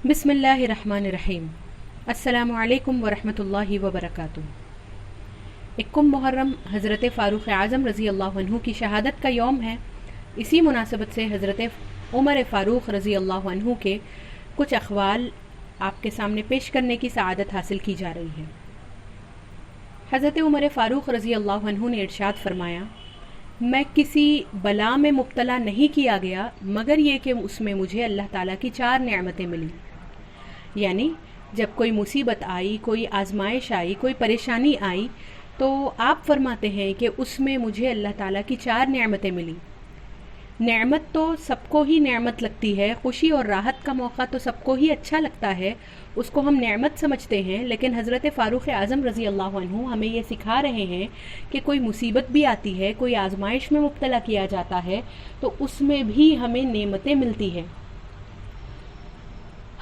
بسم اللہ الرحمن الرحیم۔ السلام علیکم ورحمۃ اللہ وبرکاتہ۔ یکم محرم حضرت فاروق اعظم رضی اللہ عنہ کی شہادت کا یوم ہے۔ اسی مناسبت سے حضرت عمر فاروق رضی اللہ عنہ کے کچھ اقوال آپ کے سامنے پیش کرنے کی سعادت حاصل کی جا رہی ہے۔ حضرت عمر فاروق رضی اللہ عنہ نے ارشاد فرمایا، میں کسی بلا میں مبتلا نہیں کیا گیا مگر یہ کہ اس میں مجھے اللہ تعالیٰ کی 4 نعمتیں ملی۔ یعنی جب کوئی مصیبت آئی، کوئی آزمائش آئی، کوئی پریشانی آئی تو آپ فرماتے ہیں کہ اس میں مجھے اللہ تعالیٰ کی 4 نعمتیں ملی۔ نعمت تو سب کو ہی نعمت لگتی ہے، خوشی اور راحت کا موقع تو سب کو ہی اچھا لگتا ہے، اس کو ہم نعمت سمجھتے ہیں، لیکن حضرت فاروق اعظم رضی اللہ عنہ ہمیں یہ سکھا رہے ہیں کہ کوئی مصیبت بھی آتی ہے، کوئی آزمائش میں مبتلا کیا جاتا ہے تو اس میں بھی ہمیں نعمتیں ملتی ہیں۔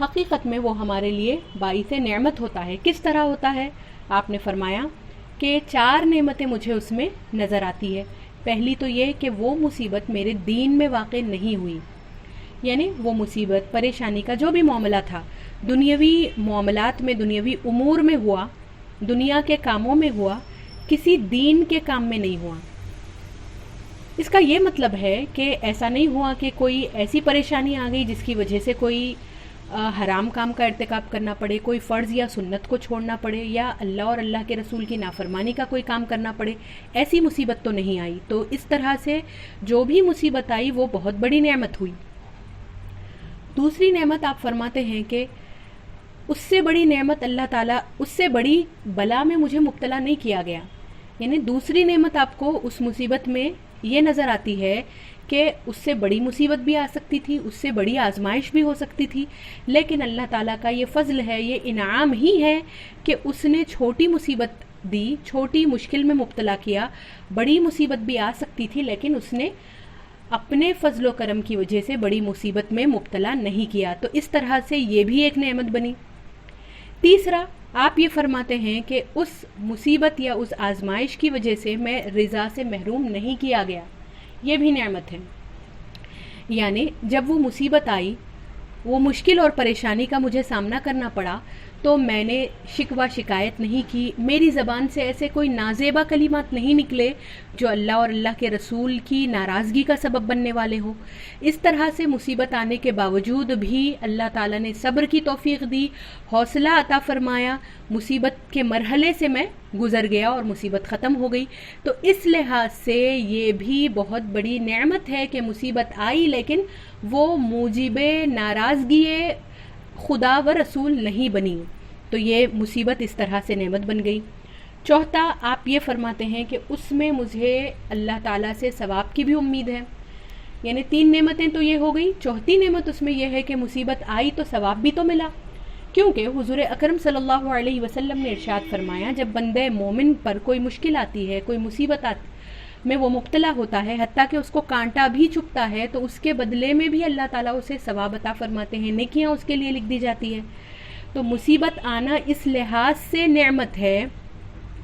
حقیقت میں وہ ہمارے لیے باعث نعمت ہوتا ہے۔ کس طرح ہوتا ہے؟ آپ نے فرمایا کہ 4 نعمتیں مجھے اس میں نظر آتی ہے۔ پہلی تو یہ کہ وہ مصیبت میرے دین میں واقع نہیں ہوئی، یعنی وہ مصیبت پریشانی کا جو بھی معاملہ تھا دنیاوی معاملات میں، دنیاوی امور میں ہوا، دنیا کے کاموں میں ہوا، کسی دین کے کام میں نہیں ہوا۔ اس کا یہ مطلب ہے کہ ایسا نہیں ہوا کہ کوئی ایسی پریشانی آ گئی جس کی وجہ سے کوئی حرام کام کا ارتکاب کرنا پڑے، کوئی فرض یا سنت کو چھوڑنا پڑے، یا اللہ اور اللہ کے رسول کی نافرمانی کا کوئی کام کرنا پڑے، ایسی مصیبت تو نہیں آئی۔ تو اس طرح سے جو بھی مصیبت آئی وہ بہت بڑی نعمت ہوئی۔ دوسری نعمت آپ فرماتے ہیں کہ اس سے بڑی نعمت اللہ تعالیٰ، اس سے بڑی بلا میں مجھے مبتلا نہیں کیا گیا۔ یعنی دوسری نعمت آپ کو اس مصیبت میں یہ نظر آتی ہے کہ اس سے بڑی مصیبت بھی آ سکتی تھی، اس سے بڑی آزمائش بھی ہو سکتی تھی، لیکن اللہ تعالیٰ کا یہ فضل ہے، یہ انعام ہی ہے کہ اس نے چھوٹی مصیبت دی، چھوٹی مشکل میں مبتلا کیا۔ بڑی مصیبت بھی آ سکتی تھی لیکن اس نے اپنے فضل و کرم کی وجہ سے بڑی مصیبت میں مبتلا نہیں کیا۔ تو اس طرح سے یہ بھی ایک نعمت بنی۔ تیسرا، آپ یہ فرماتے ہیں کہ اس مصیبت یا اس آزمائش کی وجہ سے میں رضا سے محروم نہیں کیا گیا، یہ بھی نعمت ہے۔ یعنی جب وہ مصیبت آئی، وہ مشکل اور پریشانی کا مجھے سامنا کرنا پڑا تو میں نے شکوہ شکایت نہیں کی، میری زبان سے ایسے کوئی نازیبا کلمات نہیں نکلے جو اللہ اور اللہ کے رسول کی ناراضگی کا سبب بننے والے ہوں۔ اس طرح سے مصیبت آنے کے باوجود بھی اللہ تعالیٰ نے صبر کی توفیق دی، حوصلہ عطا فرمایا، مصیبت کے مرحلے سے میں گزر گیا اور مصیبت ختم ہو گئی۔ تو اس لحاظ سے یہ بھی بہت بڑی نعمت ہے کہ مصیبت آئی لیکن وہ موجب ناراضگی خدا و رسول نہیں بنی، تو یہ مصیبت اس طرح سے نعمت بن گئی۔ چوتھا، آپ یہ فرماتے ہیں کہ اس میں مجھے اللہ تعالیٰ سے ثواب کی بھی امید ہے۔ یعنی 3 نعمتیں تو یہ ہو گئی، چوتھی نعمت اس میں یہ ہے کہ مصیبت آئی تو ثواب بھی تو ملا، کیونکہ حضور اکرم صلی اللہ علیہ وسلم نے ارشاد فرمایا، جب بندے مومن پر کوئی مشکل آتی ہے، کوئی مصیبت میں وہ مبتلا ہوتا ہے، حتیٰ کہ اس کو کانٹا بھی چبھتا ہے تو اس کے بدلے میں بھی اللہ تعالیٰ اسے ثواب عطا فرماتے ہیں، نیکیاں اس کے لیے لکھ دی جاتی ہے۔ تو مصیبت آنا اس لحاظ سے نعمت ہے،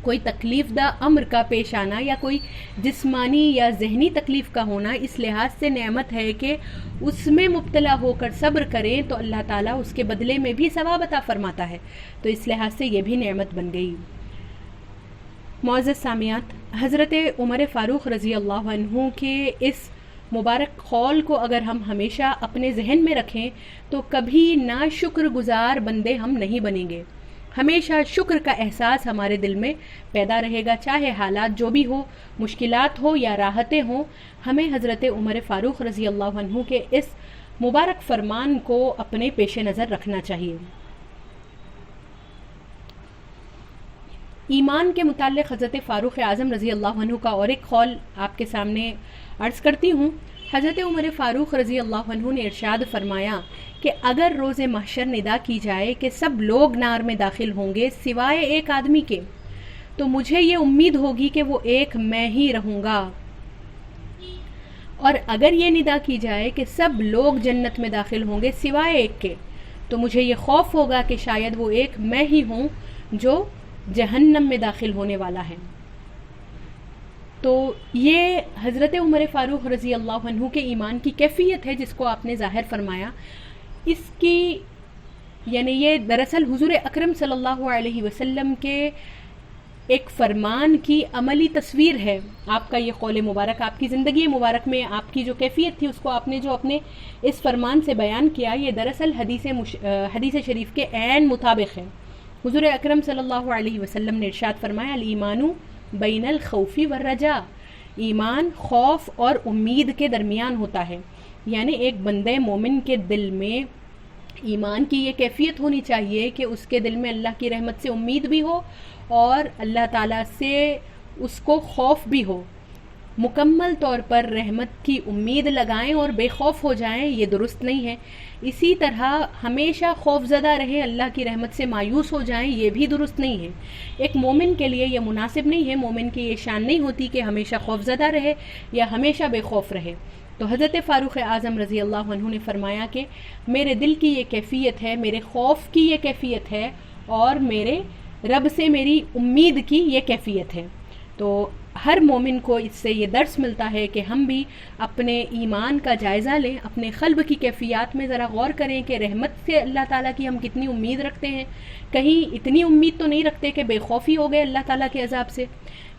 کوئی تکلیف دہ امر کا پیش آنا یا کوئی جسمانی یا ذہنی تکلیف کا ہونا اس لحاظ سے نعمت ہے کہ اس میں مبتلا ہو کر صبر کریں تو اللہ تعالیٰ اس کے بدلے میں بھی ثواب عطا فرماتا ہے، تو اس لحاظ سے یہ بھی نعمت بن گئی۔ معزز سامعات، حضرت عمر فاروق رضی اللہ عنہ کے اس مبارک قول کو اگر ہم ہمیشہ اپنے ذہن میں رکھیں تو کبھی ناشکر گزار بندے ہم نہیں بنیں گے۔ ہمیشہ شکر کا احساس ہمارے دل میں پیدا رہے گا، چاہے حالات جو بھی ہو، مشکلات ہو یا راحتیں ہوں۔ ہمیں حضرت عمر فاروق رضی اللہ عنہ کے اس مبارک فرمان کو اپنے پیش نظر رکھنا چاہیے۔ ایمان کے متعلق حضرت فاروق اعظم رضی اللہ عنہ کا اور ایک قول آپ کے سامنے عرض کرتی ہوں۔ حضرت عمر فاروق رضی اللہ عنہ نے ارشاد فرمایا کہ اگر روز محشر ندا کی جائے کہ سب لوگ نار میں داخل ہوں گے سوائے ایک آدمی کے، تو مجھے یہ امید ہوگی کہ وہ ایک میں ہی رہوں گا، اور اگر یہ ندا کی جائے کہ سب لوگ جنت میں داخل ہوں گے سوائے ایک کے، تو مجھے یہ خوف ہوگا کہ شاید وہ ایک میں ہی ہوں جو جہنم میں داخل ہونے والا ہے۔ تو یہ حضرت عمر فاروق رضی اللہ عنہ کے ایمان کی کیفیت ہے جس کو آپ نے ظاہر فرمایا۔ اس کی یعنی یہ دراصل حضور اکرم صلی اللہ علیہ وسلم کے ایک فرمان کی عملی تصویر ہے. آپ کا یہ قول مبارک، آپ کی زندگی مبارک میں آپ کی جو کیفیت تھی اس کو آپ نے جو اپنے اس فرمان سے بیان کیا، یہ دراصل حدیث شریف کے عین مطابق ہے. حضور اکرم صلی اللہ علیہ وسلم نے ارشاد فرمایا، الایمان بین الخوف والرجاء، ایمان خوف اور امید کے درمیان ہوتا ہے. یعنی ایک بندے مومن کے دل میں ایمان کی یہ کیفیت ہونی چاہیے کہ اس کے دل میں اللہ کی رحمت سے امید بھی ہو اور اللہ تعالیٰ سے اس کو خوف بھی ہو. مکمل طور پر رحمت کی امید لگائیں اور بے خوف ہو جائیں، یہ درست نہیں ہے. اسی طرح ہمیشہ خوف زدہ رہیں، اللہ کی رحمت سے مایوس ہو جائیں، یہ بھی درست نہیں ہے. ایک مومن کے لیے یہ مناسب نہیں ہے. مومن کی یہ شان نہیں ہوتی کہ ہمیشہ خوف زدہ رہے یا ہمیشہ بے خوف رہے. تو حضرت فاروق اعظم رضی اللہ عنہ نے فرمایا کہ میرے دل کی یہ کیفیت ہے، میرے خوف کی یہ کیفیت ہے اور میرے رب سے میری امید کی یہ کیفیت ہے. تو ہر مومن کو اس سے یہ درس ملتا ہے کہ ہم بھی اپنے ایمان کا جائزہ لیں، اپنے قلب کی کیفیات میں ذرا غور کریں کہ رحمت سے اللہ تعالیٰ کی ہم کتنی امید رکھتے ہیں. کہیں اتنی امید تو نہیں رکھتے کہ بے خوفی ہو گئے اللہ تعالیٰ کے عذاب سے،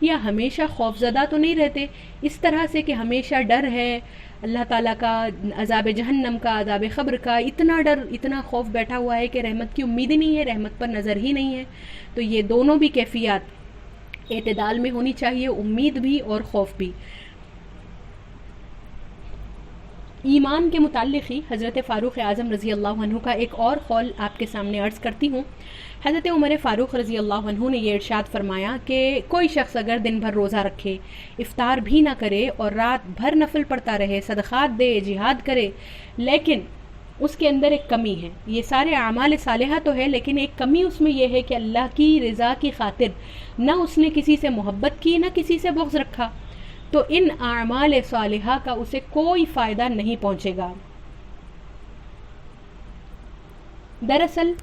یا ہمیشہ خوف زدہ تو نہیں رہتے اس طرح سے کہ ہمیشہ ڈر ہے اللہ تعالیٰ کا، عذاب جہنم کا، عذاب قبر کا، اتنا ڈر اتنا خوف بیٹھا ہوا ہے کہ رحمت کی امید ہی نہیں ہے، رحمت پر نظر ہی نہیں ہے. تو یہ دونوں بھی کیفیات اعتدال میں ہونی چاہیے، امید بھی اور خوف بھی. ایمان کے متعلق ہی حضرت فاروق اعظم رضی اللہ عنہ کا ایک اور قول آپ کے سامنے عرض کرتی ہوں. حضرت عمر فاروق رضی اللہ عنہ نے یہ ارشاد فرمایا کہ کوئی شخص اگر دن بھر روزہ رکھے، افطار بھی نہ کرے اور رات بھر نفل پڑھتا رہے، صدقات دے، جہاد کرے، لیکن اس کے اندر ایک کمی ہے. یہ سارے اعمال صالحہ تو ہے لیکن ایک کمی اس میں یہ ہے کہ اللہ کی رضا کی خاطر نہ اس نے کسی سے محبت کی، نہ کسی سے بغض رکھا، تو ان اعمال صالحہ کا اسے کوئی فائدہ نہیں پہنچے گا. دراصل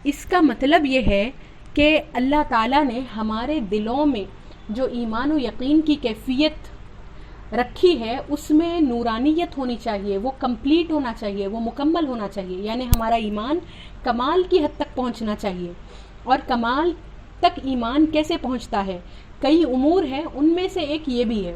اس کا مطلب یہ ہے کہ اللہ تعالیٰ نے ہمارے دلوں میں جو ایمان و یقین کی کیفیت رکھی ہے اس میں نورانیت ہونی چاہیے، وہ کمپلیٹ ہونا چاہیے، وہ مکمل ہونا چاہیے. یعنی ہمارا ایمان کمال کی حد تک پہنچنا چاہیے. اور کمال تک ایمان کیسے پہنچتا ہے؟ کئی امور ہیں، ان میں سے ایک یہ بھی ہے.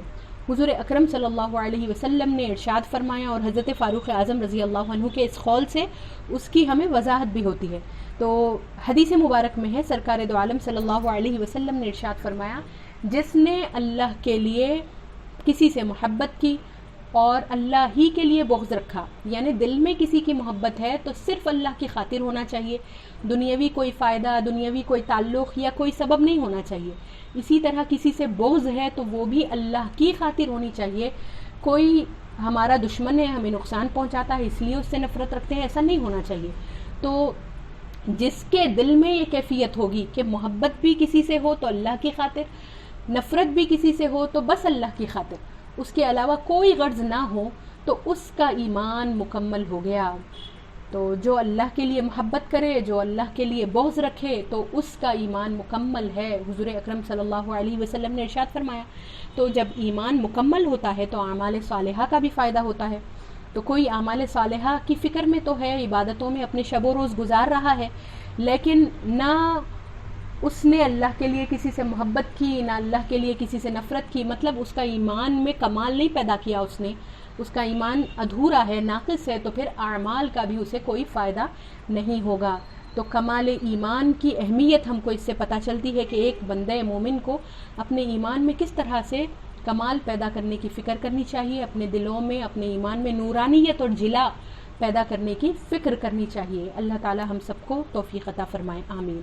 حضور اکرم صلی اللہ علیہ وسلم نے ارشاد فرمایا اور حضرت فاروق اعظم رضی اللہ عنہ کے اس قول سے اس کی ہمیں وضاحت بھی ہوتی ہے. تو حدیث مبارک میں ہے، سرکار دو عالم صلی اللہ علیہ وسلم نے ارشاد فرمایا، جس نے اللہ کے لیے کسی سے محبت کی اور اللہ ہی کے لیے بغض رکھا، یعنی دل میں کسی کی محبت ہے تو صرف اللہ کی خاطر ہونا چاہیے، دنیاوی کوئی فائدہ، دنیاوی کوئی تعلق یا کوئی سبب نہیں ہونا چاہیے. اسی طرح کسی سے بغض ہے تو وہ بھی اللہ کی خاطر ہونی چاہیے. کوئی ہمارا دشمن ہے، ہمیں نقصان پہنچاتا ہے اس لیے اس سے نفرت رکھتے ہیں، ایسا نہیں ہونا چاہیے. تو جس کے دل میں یہ کیفیت ہوگی کہ محبت بھی کسی سے ہو تو اللہ کی خاطر، نفرت بھی کسی سے ہو تو بس اللہ کی خاطر، اس کے علاوہ کوئی غرض نہ ہو، تو اس کا ایمان مکمل ہو گیا. تو جو اللہ کے لیے محبت کرے، جو اللہ کے لیے بغض رکھے، تو اس کا ایمان مکمل ہے. حضور اکرم صلی اللہ علیہ وسلم نے ارشاد فرمایا. تو جب ایمان مکمل ہوتا ہے تو اعمال صالحہ کا بھی فائدہ ہوتا ہے. تو کوئی اعمال صالحہ کی فکر میں تو ہے، عبادتوں میں اپنے شب و روز گزار رہا ہے، لیکن نہ اس نے اللہ کے لیے کسی سے محبت کی، نہ اللہ کے لیے کسی سے نفرت کی، مطلب اس کا ایمان میں کمال نہیں پیدا کیا، اس کا ایمان ادھورا ہے، ناقص ہے، تو پھر اعمال کا بھی اسے کوئی فائدہ نہیں ہوگا. تو کمال ایمان کی اہمیت ہم کو اس سے پتہ چلتی ہے کہ ایک بندہ مومن کو اپنے ایمان میں کس طرح سے کمال پیدا کرنے کی فکر کرنی چاہیے، اپنے دلوں میں، اپنے ایمان میں نورانیت اور جلا پیدا کرنے کی فکر کرنی چاہیے. اللہ تعالی ہم سب کو توفیق عطا فرمائے، آمین.